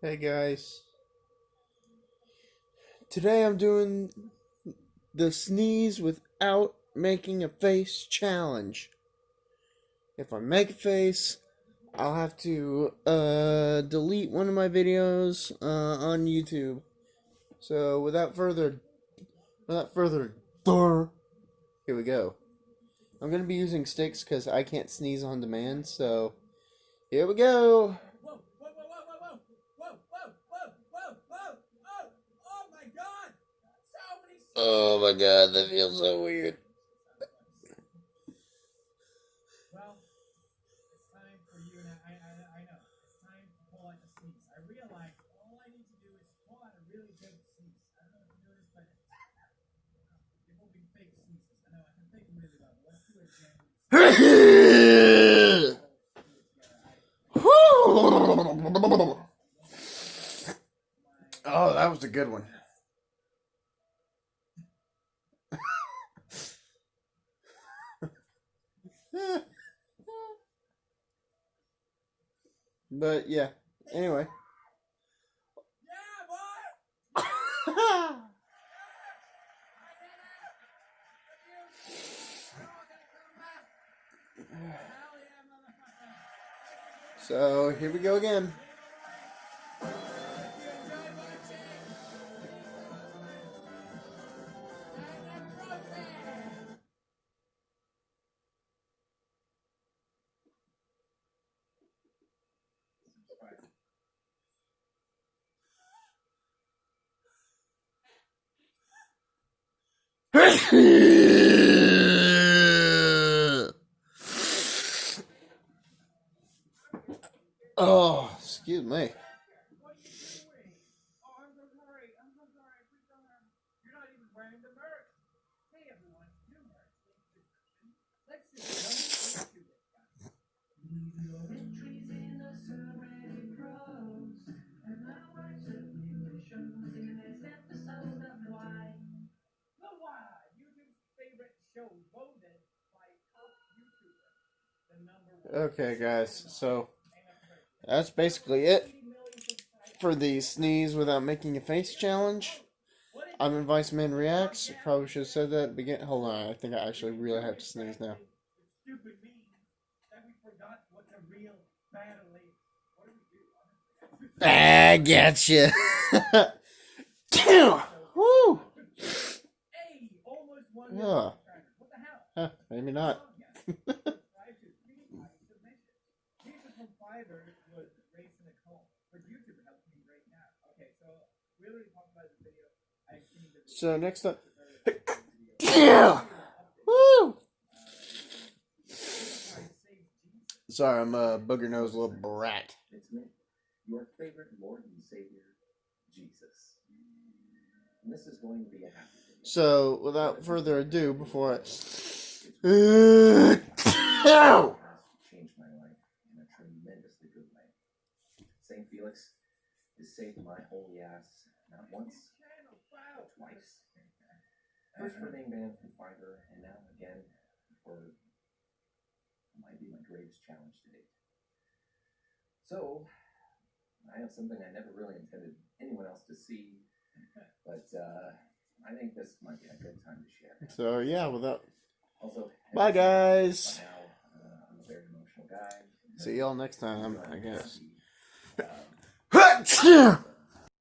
Hey guys, today I'm doing the sneeze without making a face challenge. If I make a face, I'll have to delete one of my videos on YouTube. So without further ado, here we go. I'm gonna be using sticks because I can't sneeze on demand. So here we go. Oh my god, that feels so weird. Well, it's time for you, and I know. It's time to pull out the sneeze. I realize all I need to do is pull out a really good sneeze. I don't know if you know this, but you're hoping fake sneezes. I know, I can fake them really well. Let's do it again. Oh, that was a good one. But yeah, anyway. Yeah, boy! So here we go again. Oh, excuse me. What are you doing? Oh, I'm so sorry. I'm so sorry. Please don't hurt me. You're not even wearing the merch. Hey, everyone. New merch. Let's do it. Let's do this, guys. Trees in the already grows, and my wife's a new shows in this episode of Why. The Why, YouTube's favorite show, voted by top YouTuber. The number one. Okay, guys. So that's basically it for the sneeze without making a face challenge. I'm in Viceman Reacts. Probably should have said that at the beginning. Hold on, I think I actually really have to sneeze now. Stupid me that we forgot what the real battle is. What do we do? I getcha. Woo. Hey, almost won. Yeah. What the hell? Huh, maybe not. Jesus from Fiverr was raised in a cult, but YouTube helped me right now. Okay, so we already talked about the video. I seen the video. So next time. Woo. Sorry, I'm a booger nose little brat. It's me, your favorite Lord and Savior, Jesus. And this is going to be a happy video. So without further ado, before I. Changed my life in a tremendously good way. St. Felix has saved my holy ass not once, but twice. First for being banned from Fiverr, and now again for might be my greatest challenge to date. So, I have something I never really intended anyone else to see, but I think this might be a good time to share. So yeah, without. Also, Bye guys. by now, I'm a very emotional guy. See y'all next time, I guess. Um,